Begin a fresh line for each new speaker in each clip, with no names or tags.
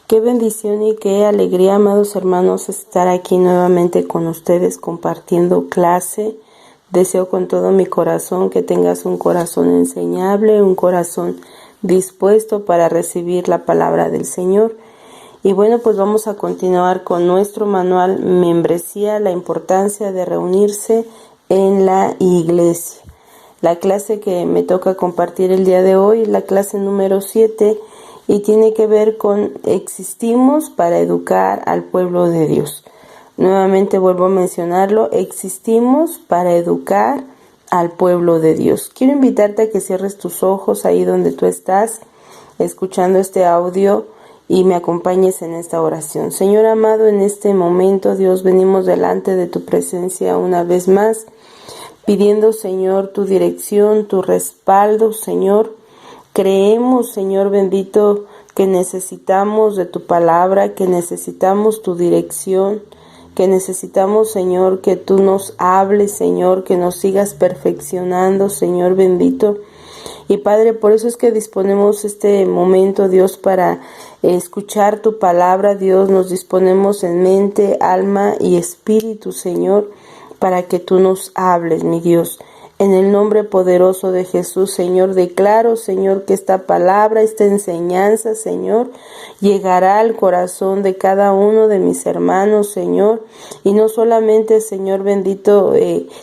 Qué bendición y qué alegría, amados hermanos, estar aquí nuevamente con ustedes compartiendo clase. Deseo con todo mi corazón que tengas un corazón enseñable, un corazón dispuesto para recibir la palabra del Señor. Y bueno, pues vamos a continuar con nuestro manual Membresía, la importancia de reunirse en la iglesia. La clase que me toca compartir el día de hoy es la clase número 7 y tiene que ver con existimos para educar al pueblo de Dios. Nuevamente vuelvo a mencionarlo, existimos para educar al pueblo de Dios. Quiero invitarte a que cierres tus ojos ahí donde tú estás, escuchando este audio y me acompañes en esta oración. Señor amado, en este momento, Dios, venimos delante de tu presencia una vez más, pidiendo, Señor, tu dirección, tu respaldo, Señor. Creemos, Señor bendito, que necesitamos de tu palabra, que necesitamos tu dirección, que necesitamos, Señor, que tú nos hables, Señor, que nos sigas perfeccionando, Señor bendito. Y Padre, por eso es que disponemos este momento, Dios, para escuchar tu palabra, Dios. Nos disponemos en mente, alma y espíritu, Señor, para que tú nos hables, mi Dios. En el nombre poderoso de Jesús, Señor, declaro, Señor, que esta palabra, esta enseñanza, Señor, llegará al corazón de cada uno de mis hermanos, Señor. Y no solamente, Señor bendito,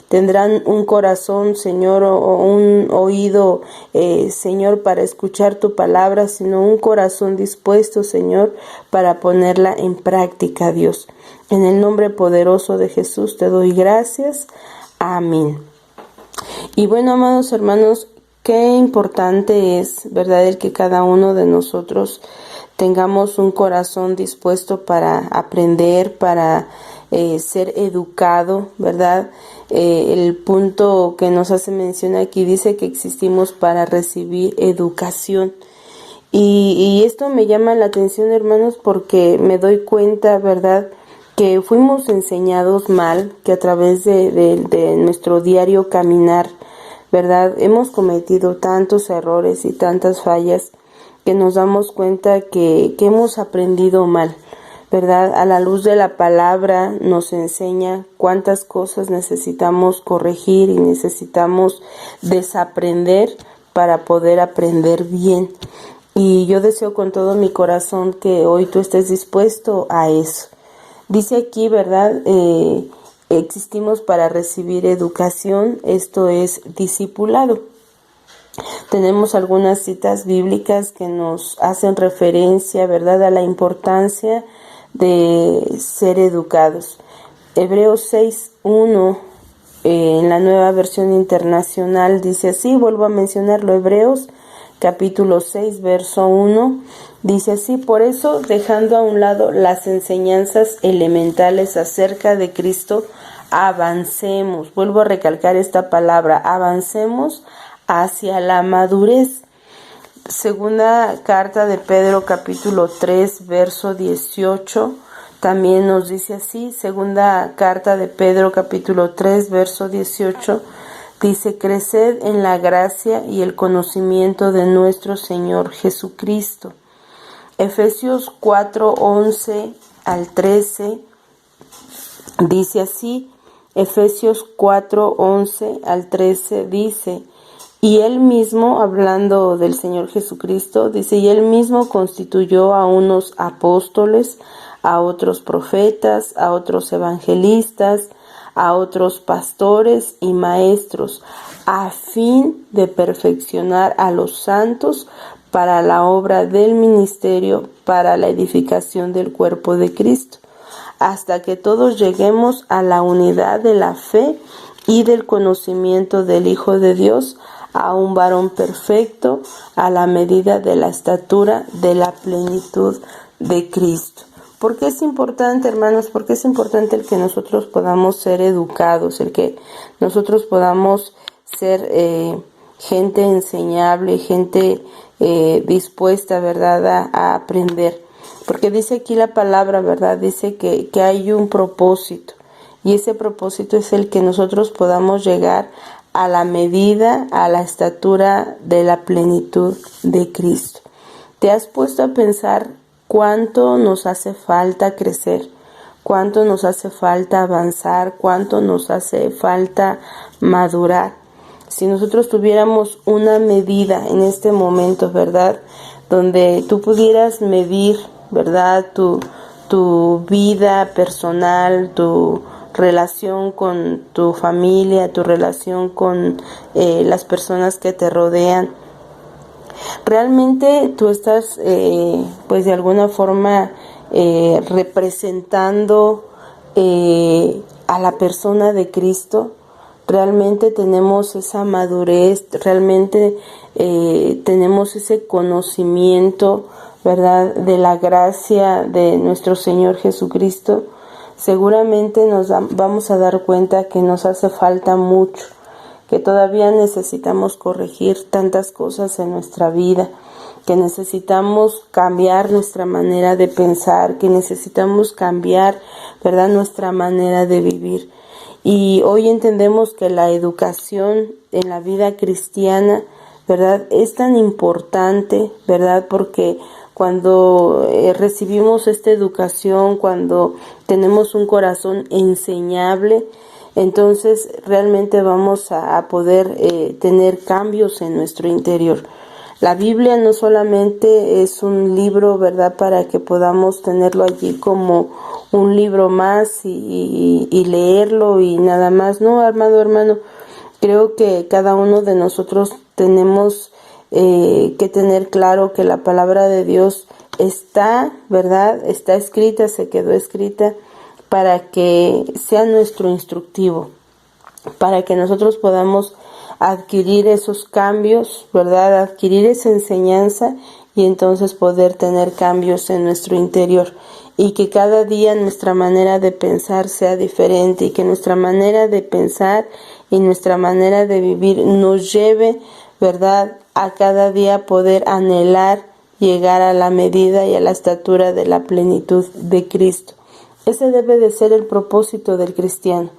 tendrán un corazón, Señor, o un oído, Señor, para escuchar tu palabra, sino un corazón dispuesto, Señor, para ponerla en práctica, Dios. En el nombre poderoso de Jesús te doy gracias. Amén. Y bueno, amados hermanos, qué importante es, ¿verdad?, el que cada uno de nosotros tengamos un corazón dispuesto para aprender, para ser educado, ¿verdad? El punto que nos hace mención aquí dice que existimos para recibir educación. Y esto me llama la atención, hermanos, porque me doy cuenta, ¿verdad?, que fuimos enseñados mal, que a través de nuestro diario caminar, ¿verdad?, hemos cometido tantos errores y tantas fallas que nos damos cuenta que hemos aprendido mal, ¿verdad? A la luz de la palabra nos enseña cuántas cosas necesitamos corregir y necesitamos desaprender para poder aprender bien. Y yo deseo con todo mi corazón que hoy tú estés dispuesto a eso. Dice aquí, ¿verdad? Existimos para recibir educación, esto es discipulado. Tenemos algunas citas bíblicas que nos hacen referencia, ¿verdad?, a la importancia de ser educados. Hebreos 6:1 en la Nueva Versión Internacional dice así, vuelvo a mencionarlo, Hebreos capítulo 6, verso 1, dice así: por eso, dejando a un lado las enseñanzas elementales acerca de Cristo, avancemos, vuelvo a recalcar esta palabra, avancemos hacia la madurez. Segunda carta de Pedro, capítulo 3, verso 18, también nos dice así, segunda carta de Pedro, capítulo 3, verso 18, dice: creced en la gracia y el conocimiento de nuestro Señor Jesucristo. Efesios 4, 11 al 13 dice así, Efesios 4, 11 al 13 dice: y Él mismo, hablando del Señor Jesucristo, dice: y Él mismo constituyó a unos apóstoles, a otros profetas, a otros evangelistas, a otros pastores y maestros, a fin de perfeccionar a los santos para la obra del ministerio, para la edificación del cuerpo de Cristo, hasta que todos lleguemos a la unidad de la fe y del conocimiento del Hijo de Dios, a un varón perfecto, a la medida de la estatura de la plenitud de Cristo. ¿Por qué es importante, hermanos? Porque es importante el que nosotros podamos ser educados, el que nosotros podamos ser gente enseñable, gente dispuesta, ¿verdad?, a aprender. Porque dice aquí la palabra, ¿verdad?, dice que hay un propósito, y ese propósito es el que nosotros podamos llegar a la medida, a la estatura de la plenitud de Cristo. ¿Te has puesto a pensar cuánto nos hace falta crecer, cuánto nos hace falta avanzar, cuánto nos hace falta madurar. Si nosotros tuviéramos una medida en este momento, ¿verdad?, donde tú pudieras medir, ¿verdad?, tu vida personal, tu relación con tu familia, tu relación con las personas que te rodean. Realmente tú estás, pues de alguna forma, representando a la persona de Cristo. Realmente tenemos esa madurez, realmente tenemos ese conocimiento, ¿verdad?, de la gracia de nuestro Señor Jesucristo. Seguramente vamos a dar cuenta que nos hace falta mucho, que todavía necesitamos corregir tantas cosas en nuestra vida, que necesitamos cambiar nuestra manera de pensar, que necesitamos cambiar, ¿verdad?, nuestra manera de vivir. Y hoy entendemos que la educación en la vida cristiana, ¿verdad?, es tan importante, ¿verdad?, porque cuando recibimos esta educación, cuando tenemos un corazón enseñable, entonces realmente vamos a poder tener cambios en nuestro interior. La Biblia no solamente es un libro, ¿verdad?, para que podamos tenerlo allí como un libro más y leerlo y nada más. No, amado hermano, creo que cada uno de nosotros tenemos que tener claro que la palabra de Dios está, ¿verdad?, está escrita, se quedó escrita para que sea nuestro instructivo, para que nosotros podamos adquirir esos cambios, ¿verdad?, adquirir esa enseñanza y entonces poder tener cambios en nuestro interior, y que cada día nuestra manera de pensar sea diferente, y que nuestra manera de pensar y nuestra manera de vivir nos lleve, ¿verdad?, a cada día poder anhelar llegar a la medida y a la estatura de la plenitud de Cristo. Ese debe de ser el propósito del cristiano,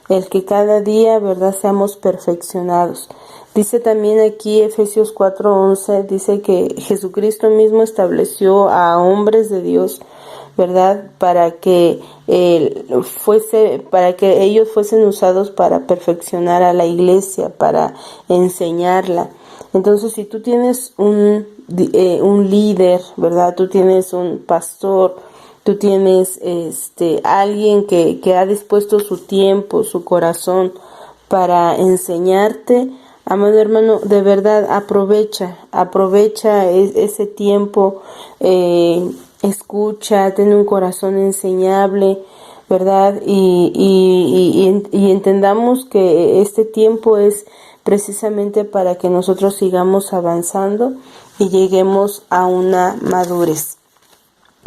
el que cada día, ¿verdad?, seamos perfeccionados. Dice también aquí Efesios 4:11, dice que Jesucristo mismo estableció a hombres de Dios, ¿verdad?, para que ellos fuesen usados para perfeccionar a la iglesia, para enseñarla. Entonces, si tú tienes un líder, ¿verdad?, tú tienes un pastor, tú tienes alguien que ha dispuesto su tiempo, su corazón para enseñarte, amado hermano, de verdad aprovecha ese tiempo, escucha, ten un corazón enseñable, ¿verdad? Y entendamos que este tiempo es precisamente para que nosotros sigamos avanzando y lleguemos a una madurez.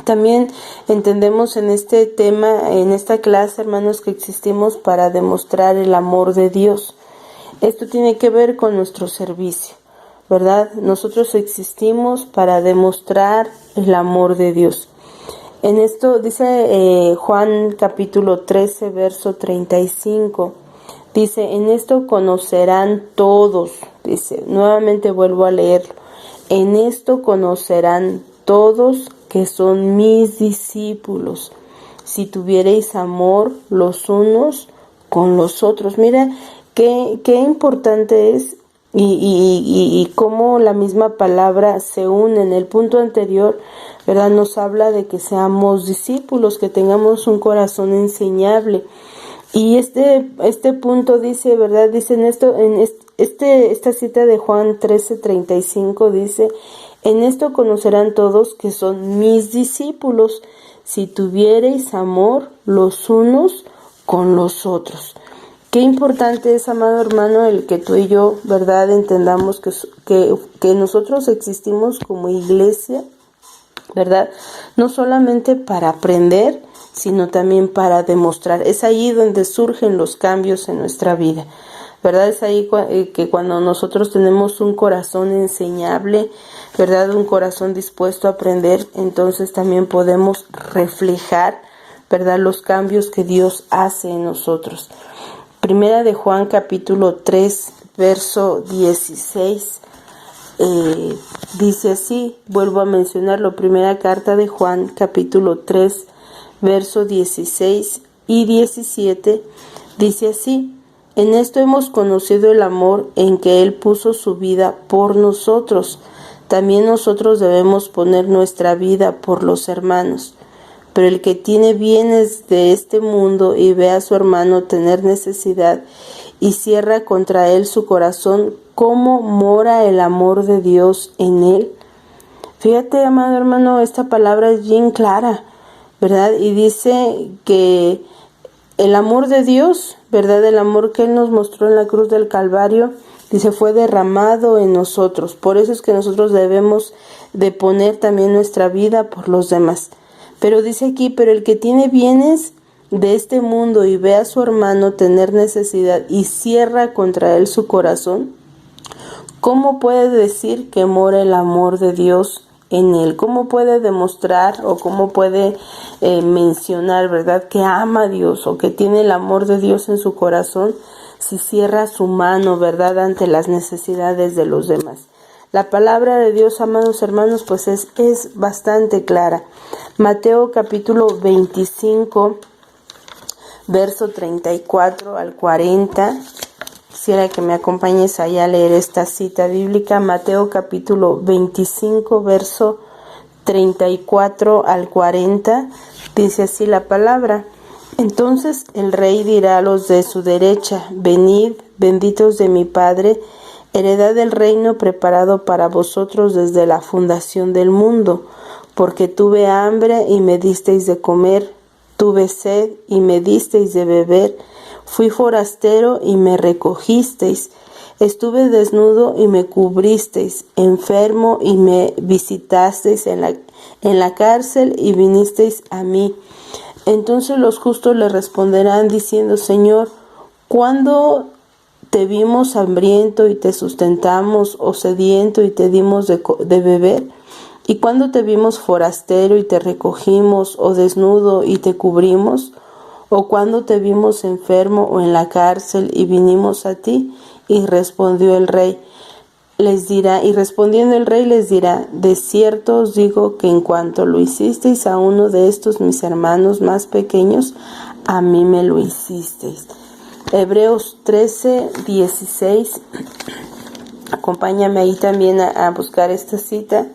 También entendemos en este tema, en esta clase, hermanos, que existimos para demostrar el amor de Dios. Esto tiene que ver con nuestro servicio, ¿verdad? Nosotros existimos para demostrar el amor de Dios. En esto dice Juan capítulo 13, verso 35. Dice, en esto conocerán todos, dice, nuevamente vuelvo a leerlo, en esto conocerán todos que son mis discípulos, si tuviereis amor los unos con los otros. Mira qué importante es y cómo la misma palabra se une. En el punto anterior, ¿verdad?, nos habla de que seamos discípulos, que tengamos un corazón enseñable. Y este punto dice, ¿verdad?, dice esta cita de Juan 13:35 dice, en esto conocerán todos que son mis discípulos, si tuviereis amor los unos con los otros. Qué importante es, amado hermano, el que tú y yo, ¿verdad?, entendamos que nosotros existimos como iglesia, ¿verdad?, no solamente para aprender, sino también para demostrar. Es ahí donde surgen los cambios en nuestra vida, ¿verdad? Es ahí que cuando nosotros tenemos un corazón enseñable, ¿verdad?, un corazón dispuesto a aprender, entonces también podemos reflejar, ¿verdad?, los cambios que Dios hace en nosotros. Primera de Juan capítulo 3, verso 16. dice así, vuelvo a mencionarlo, primera carta de Juan, capítulo 3, verso 16 y 17, dice así: en esto hemos conocido el amor en que Él puso su vida por nosotros. También nosotros debemos poner nuestra vida por los hermanos. Pero el que tiene bienes de este mundo y ve a su hermano tener necesidad y cierra contra él su corazón, ¿cómo mora el amor de Dios en él? Fíjate, amado hermano, esta palabra es bien clara, ¿verdad? Y dice que el amor de Dios, ¿verdad? El amor que Él nos mostró en la cruz del Calvario, dice, fue derramado en nosotros. Por eso es que nosotros debemos de poner también nuestra vida por los demás. Pero dice aquí, pero el que tiene bienes de este mundo y ve a su hermano tener necesidad y cierra contra él su corazón, ¿cómo puede decir que mora el amor de Dios en él? ¿Cómo puede demostrar o cómo puede mencionar, verdad, que ama a Dios o que tiene el amor de Dios en su corazón si cierra su mano, verdad, ante las necesidades de los demás? La palabra de Dios, amados hermanos, pues es bastante clara. Mateo capítulo 25, verso 34 al 40. Quisiera que me acompañes allá a leer esta cita bíblica. Mateo capítulo 25, verso 34 al 40. Dice así la palabra: entonces el rey dirá a los de su derecha: venid, benditos de mi Padre, heredad del reino preparado para vosotros desde la fundación del mundo, porque tuve hambre y me disteis de comer, tuve sed y me disteis de beber, fui forastero y me recogisteis, estuve desnudo y me cubristeis, enfermo y me visitasteis, en la cárcel y vinisteis a mí. Entonces los justos le responderán diciendo: Señor, ¿cuándo te vimos hambriento y te sustentamos, o sediento y te dimos de beber? ¿Y cuándo te vimos forastero y te recogimos, o desnudo y te cubrimos? ¿O cuándo te vimos enfermo o en la cárcel y vinimos a ti? Y respondiendo el rey les dirá: de cierto os digo que en cuanto lo hicisteis a uno de estos mis hermanos más pequeños, a mí me lo hicisteis. Hebreos 13, 16. Acompáñame ahí también a buscar esta cita.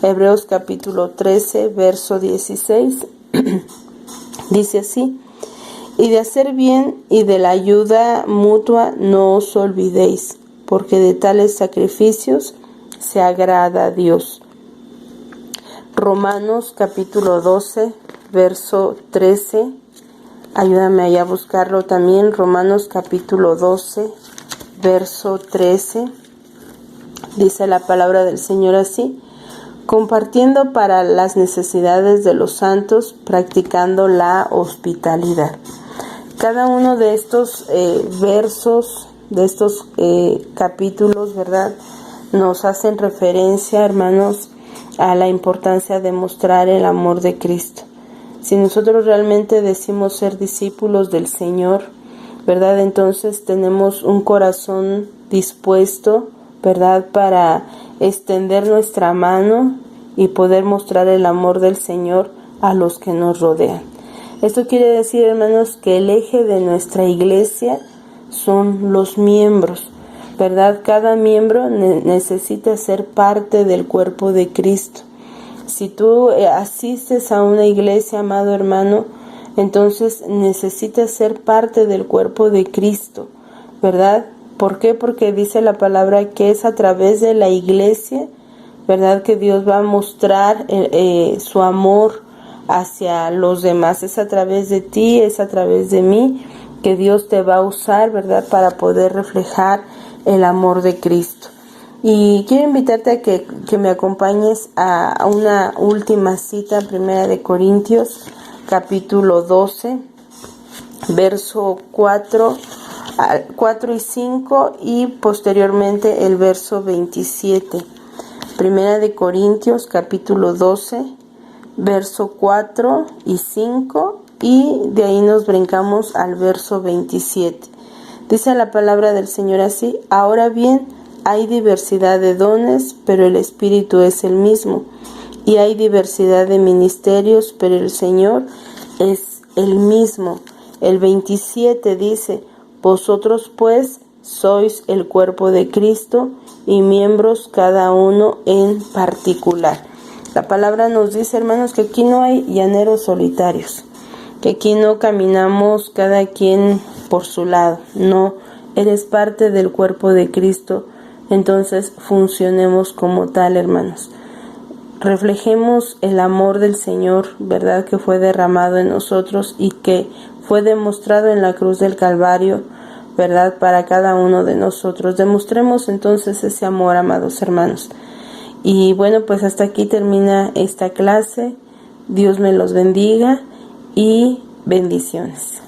Hebreos capítulo 13, verso 16. Dice así: y de hacer bien y de la ayuda mutua no os olvidéis, porque de tales sacrificios se agrada a Dios. Romanos capítulo 12, verso 13. Ayúdame ahí a buscarlo también. Romanos capítulo 12, verso 13. Dice la palabra del Señor así: compartiendo para las necesidades de los santos, practicando la hospitalidad. Cada uno de estos versos, de estos capítulos, ¿verdad?, nos hacen referencia, hermanos, a la importancia de mostrar el amor de Cristo. Si nosotros realmente decimos ser discípulos del Señor, ¿verdad?, entonces tenemos un corazón dispuesto, ¿verdad?, para extender nuestra mano y poder mostrar el amor del Señor a los que nos rodean. Esto quiere decir, hermanos, que el eje de nuestra iglesia son los miembros, ¿verdad? Cada miembro necesita ser parte del cuerpo de Cristo. Si tú asistes a una iglesia, amado hermano, entonces necesitas ser parte del cuerpo de Cristo, ¿verdad? ¿Por qué? Porque dice la palabra que es a través de la iglesia, ¿verdad?, que Dios va a mostrar su amor hacia los demás. Es a través de ti, es a través de mí que Dios te va a usar, ¿verdad?, para poder reflejar el amor de Cristo. Y quiero invitarte a que me acompañes a una última cita, Primera de Corintios, capítulo 12, verso 4 y 5, y posteriormente el verso 27. Primera de Corintios, capítulo 12, verso 4 y 5, y de ahí nos brincamos al verso 27. Dice la palabra del Señor así: ahora bien, hay diversidad de dones, pero el Espíritu es el mismo. Y hay diversidad de ministerios, pero el Señor es el mismo. El 27 dice, vosotros pues sois el cuerpo de Cristo y miembros cada uno en particular. La palabra nos dice, hermanos, que aquí no hay llaneros solitarios, que aquí no caminamos cada quien por su lado. No, eres parte del cuerpo de Cristo, entonces funcionemos como tal, hermanos. Reflejemos el amor del Señor, ¿verdad?, que fue derramado en nosotros y que fue demostrado en la cruz del Calvario, ¿verdad?, para cada uno de nosotros. Demostremos entonces ese amor, amados hermanos. Y bueno, pues hasta aquí termina esta clase. Dios me los bendiga y bendiciones.